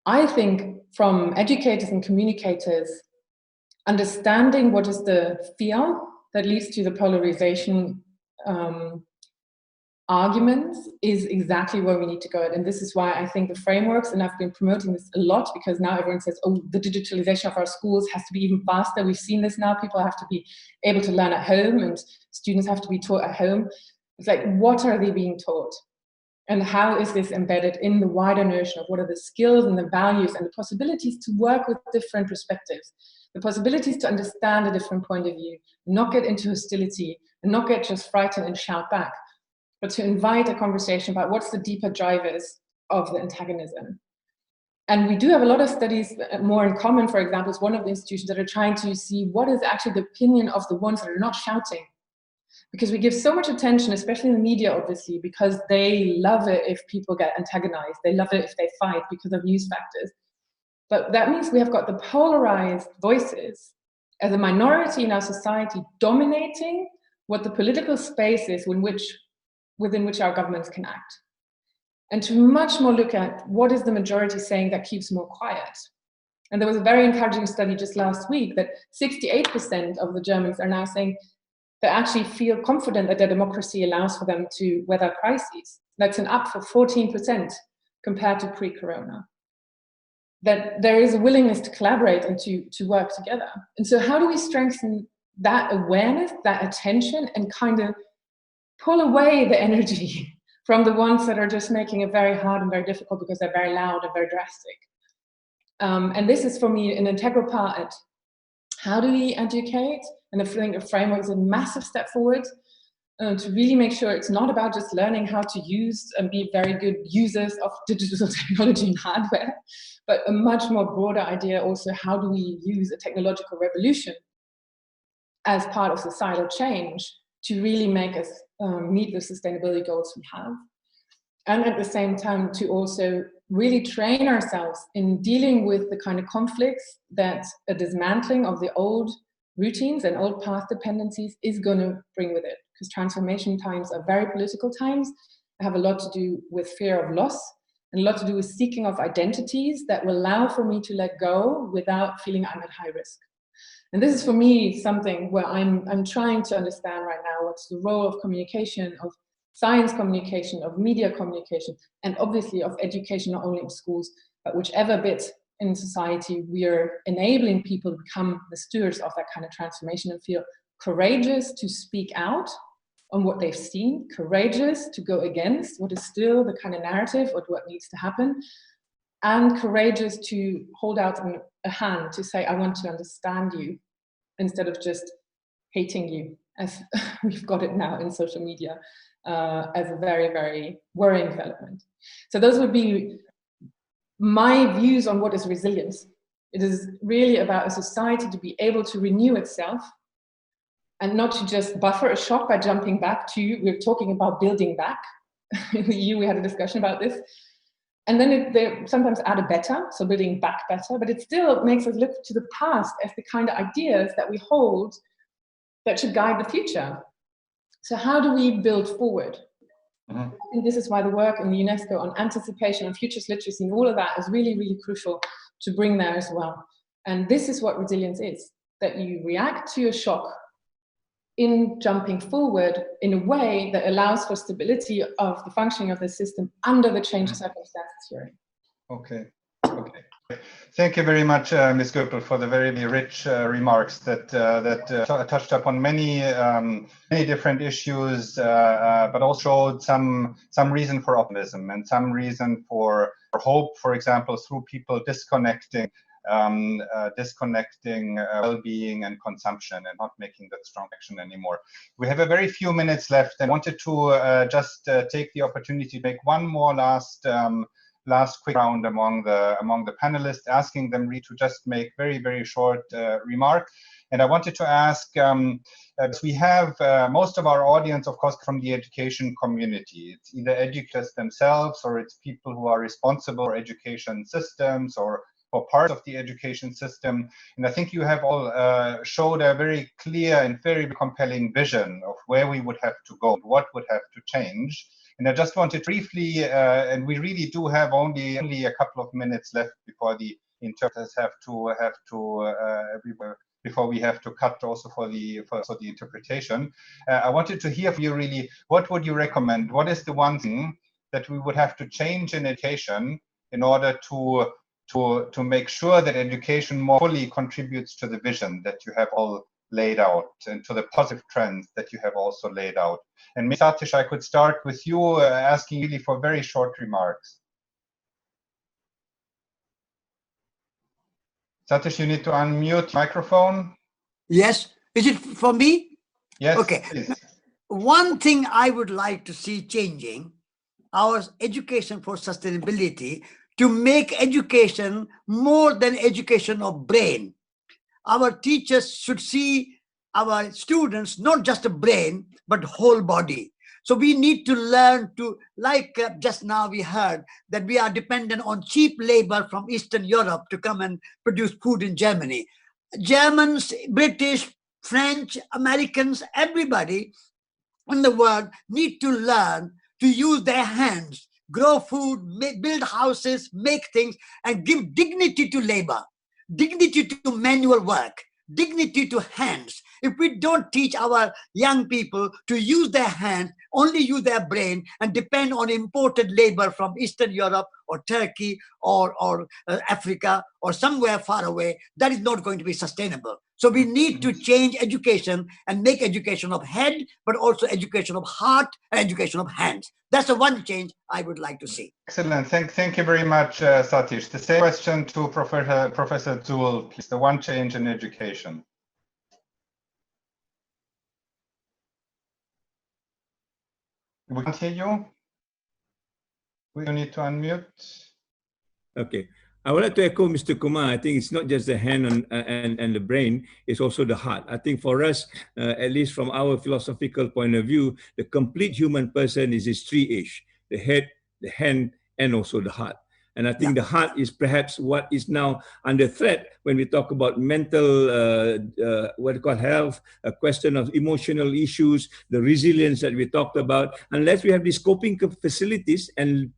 I think from educators and communicators, understanding what is the fear that leads to the polarization arguments is exactly where we need to go. And this is why I think the frameworks, and I've been promoting this a lot, because now everyone says, oh, the digitalization of our schools has to be even faster. We've seen this now. People have to be able to learn at home, and students have to be taught at home. It's like, what are they being taught? And how is this embedded in the wider notion of what are the skills and the values and the possibilities to work with different perspectives, the possibilities to understand a different point of view, not get into hostility, and not get just frightened and shout back, but to invite a conversation about what's the deeper drivers of the antagonism. And we do have a lot of studies, More in Common, for example, is one of the institutions that are trying to see what is actually the opinion of the ones that are not shouting. Because we give so much attention, especially in the media, obviously, because they love it if people get antagonized. They love it if they fight because of news factors. But that means we have got the polarized voices as a minority in our society dominating what the political space is within which our governments can act. And to much more look at what is the majority saying that keeps more quiet. And there was a very encouraging study just last week that 68% of the Germans are now saying they actually feel confident that their democracy allows for them to weather crises. That's an up for 14% compared to pre-corona. That there is a willingness to collaborate and to work together. And so how do we strengthen that awareness, that attention, and kind of pull away the energy from the ones that are just making it very hard and very difficult because they're very loud and very drastic. And this is, for me, an integral part. How do we educate? And I think the framework is a massive step forward to really make sure it's not about just learning how to use and be very good users of digital technology and hardware, but a much more broader idea also, how do we use a technological revolution as part of societal change to really make us meet the sustainability goals we have. And at the same time, to also really train ourselves in dealing with the kind of conflicts that a dismantling of the old routines and old path dependencies is going to bring with it. because transformation times are very political times. They have a lot to do with fear of loss and a lot to do with seeking of identities that will allow for me to let go without feeling I'm at high risk. And this is for me something where I'm trying to understand right now what's the role of communication, of science communication, of media communication, and obviously of education, not only in schools, but whichever bit in society we are enabling people to become the stewards of that kind of transformation and feel courageous to speak out on what they've seen, courageous to go against what is still the kind of narrative of what needs to happen, and courageous to hold out a hand to say, I want to understand you, instead of just hating you, as we've got it now in social media, as a very, very worrying development. So those would be my views on what is resilience. It is really about a society to be able to renew itself and not to just buffer a shock by jumping back to, we're talking about building back. In the EU, we had a discussion about this. And then they sometimes add a better, so building back better, but it still makes us look to the past as the kind of ideas that we hold that should guide the future. So how do we build forward? I think this is why the work in the Unesco on anticipation and futures literacy and all of that is really, really crucial to bring there as well. And this is what resilience is, that you react to a shock in jumping forward in a way that allows for stability of the functioning of the system under the changed circumstances you're in. Okay. Okay. Thank you very much, Ms. Goepel, for the very rich remarks that touched upon many different issues, but also showed some reason for optimism and some reason for hope. For example, through people disconnecting well-being and consumption and not making that strong action anymore. We have a very few minutes left, and wanted to just take the opportunity to make one more last quick round among the panelists, asking them really to just make very short remark. And I wanted to ask, we have most of our audience, of course, from the education community. It's either educators themselves, or it's people who are responsible for education systems or part of the education system. And I think you have all showed a very clear and very compelling vision of where we would have to go, what would have to change. And I just wanted briefly, and we really do have only a couple of minutes left before the interpreters before we have to cut also for the interpretation. I wanted to hear from you really, what would you recommend? What is the one thing that we would have to change in education in order to make sure that education more fully contributes to the vision that you have all laid out and to the positive trends that you have also laid out? And Ms. Satish, I could start with you, asking really for very short remarks. Satish, you need to unmute microphone. Yes, is it for me? Yes. Okay. Please. One thing I would like to see changing, our education for sustainability, to make education more than education of brain. Our teachers should see our students not just a brain, but whole body. So we need to learn to, like just now we heard, that we are dependent on cheap labor from Eastern Europe to come and produce food in Germany. Germans, British, French, Americans, everybody in the world need to learn to use their hands, grow food, build houses, make things, and give dignity to labor, dignity to manual work, dignity to hands. If we don't teach our young people to use their hands, only use their brain, and depend on imported labor from Eastern Europe or Turkey or Africa or somewhere far away, that is not going to be sustainable. So we need to change education and make education of head, but also education of heart and education of hands. That's the one change I would like to see. Excellent. Thank you very much, Satish. The same question to Professor Zuhl, please. The one change in education. We can't hear you. We need to unmute. Okay. I would like to echo Mr. Kumar. I think it's not just the hand and the brain, it's also the heart. I think for us, at least from our philosophical point of view, the complete human person is three-ish: the head, the hand, and also the heart. And I think the heart is perhaps what is now under threat when we talk about mental, what we call health, a question of emotional issues, the resilience that we talked about. Unless we have these coping facilities and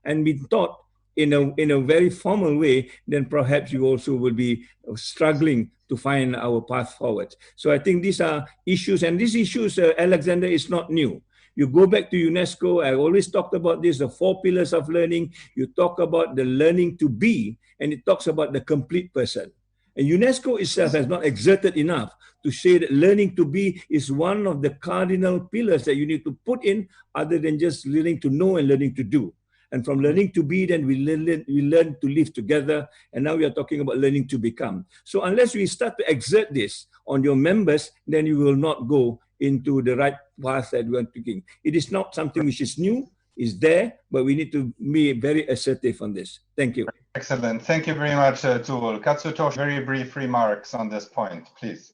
been taught in a very formal way, then perhaps you also will be struggling to find our path forward. So I think these are issues, and these issues, Alexander, is not new. You go back to UNESCO, I always talked about this, the 4 pillars of learning. You talk about the learning to be, and it talks about the complete person. And UNESCO itself has not exerted enough to say that learning to be is one of the cardinal pillars that you need to put in, other than just learning to know and learning to do. And from learning to be, then we learn to live together. And now we are talking about learning to become. So unless we start to exert this on your members, then you will not go into the right path that we are taking. It is not something which is new, is there, but we need to be very assertive on this. Thank you. Excellent. Thank you very much, Tul. Katsutoshi, very brief remarks on this point, please.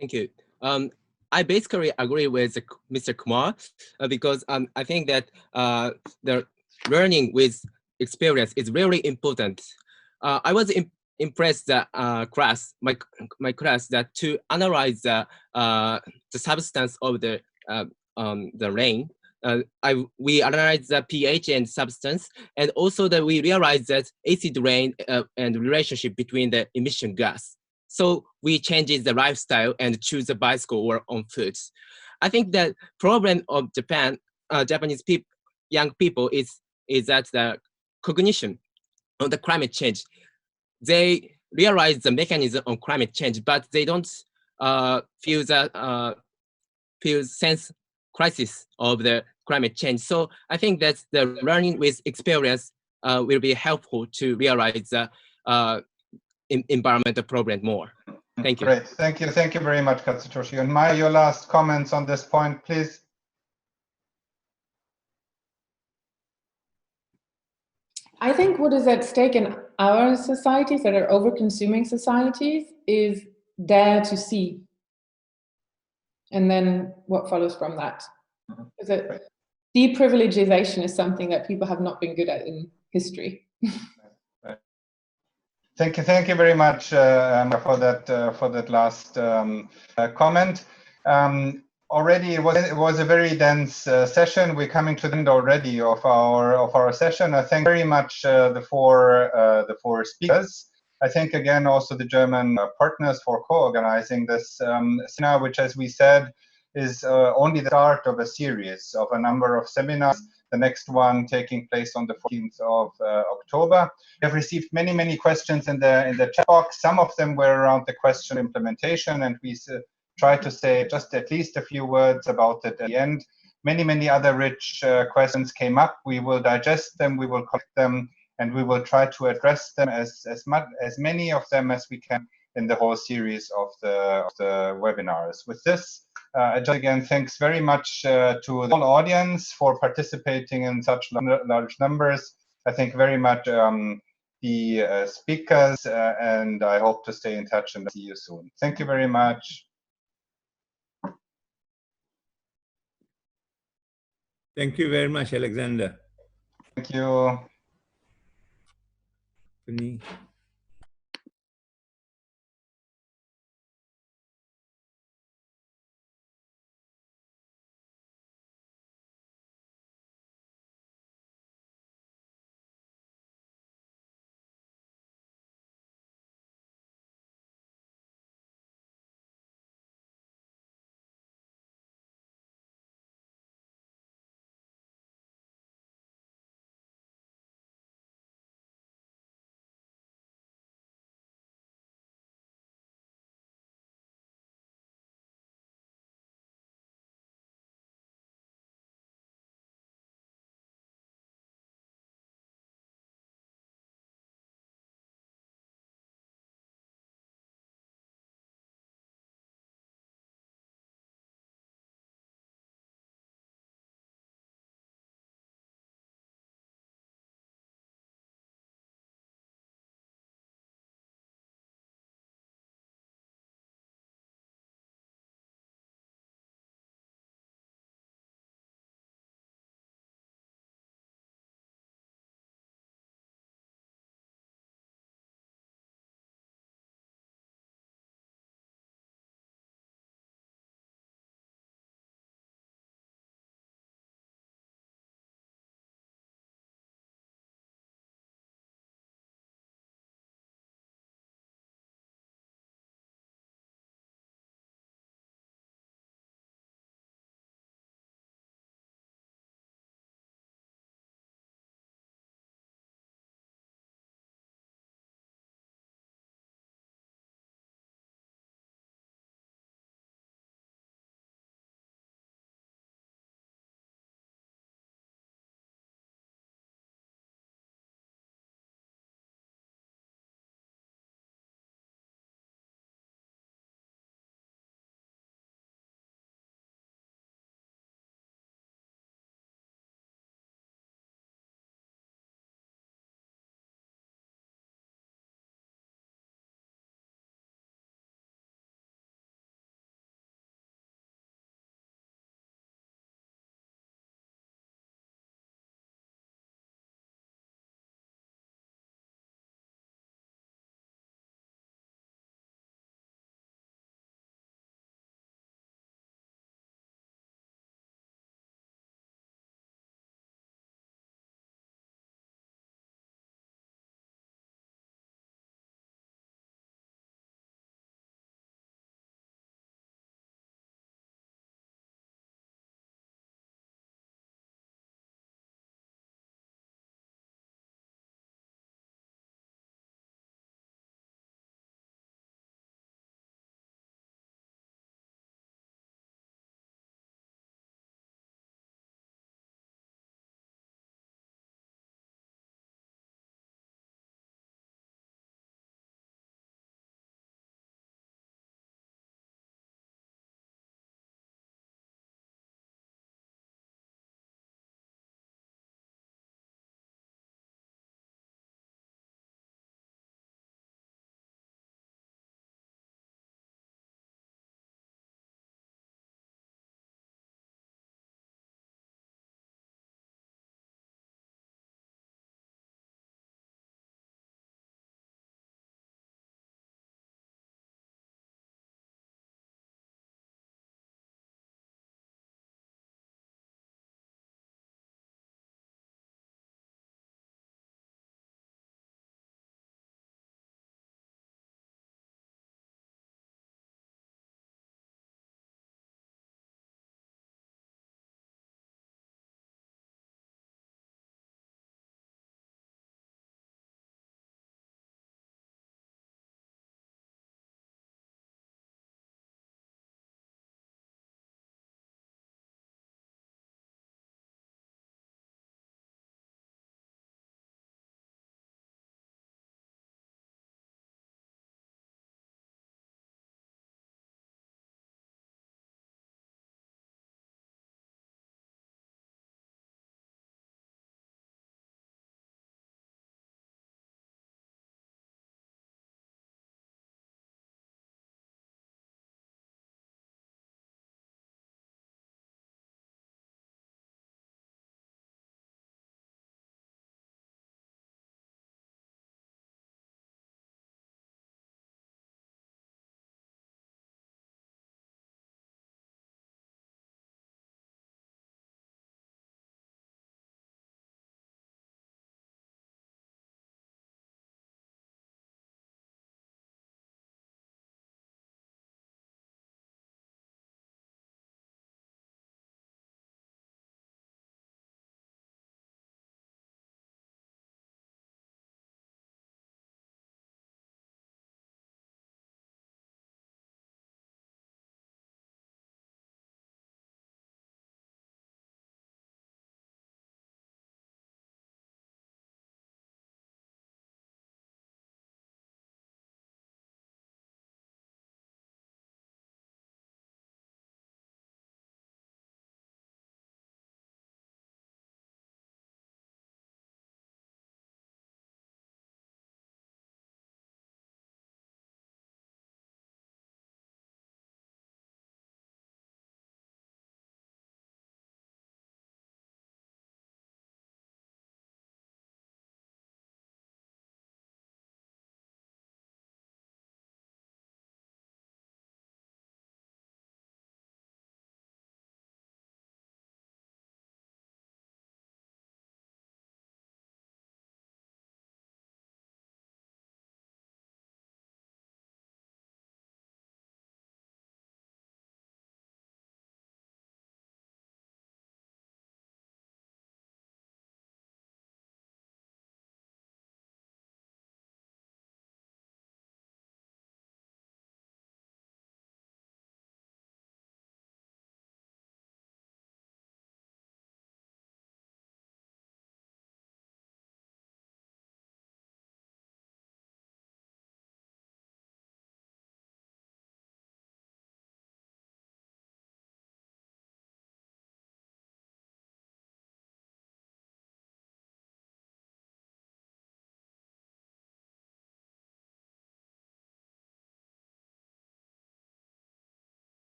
Thank you. I basically agree with Mr. Kumar because I think that the learning with experience is really important. I was impressed that my class that to analyze the substance of the rain. We analyze the pH and substance, and also that we realize that acid rain and relationship between the emission gas. So we change the lifestyle and choose a bicycle or on foot. I think that problem of Japanese young people is that the cognition of the climate change. They realize the mechanism of climate change, but they don't feel sense crisis of the climate change. So I think that the learning with experience will be helpful to realize the environmental problem more. Thank you. Great. Thank you. Thank you very much, Katsutoshi. And Maya, your last comments on this point, please. I think what is at stake in our societies that are over-consuming societies is dare to see. And then what follows from that. Is that deprivilegization is something that people have not been good at in history. Thank you very much for that last comment. Already it was a very dense session. We're coming to the end already of our session. I thank very much the four speakers. I thank again also the German partners for co-organizing this seminar, which, as we said, is only the start of a series of a number of seminars. The next one taking place on the 14th of October. We have received many questions in the chat box. Some of them were around the question implementation, and we try to say just at least a few words about it at the end. Many other rich questions came up. We will digest them, we will collect them, and we will try to address them as many of them as we can in the whole series of the webinars. With this, just again, thanks very much to the whole audience for participating in such large numbers. I thank very much the speakers, and I hope to stay in touch and see you soon. Thank you very much. Thank you very much, Alexander. Thank you.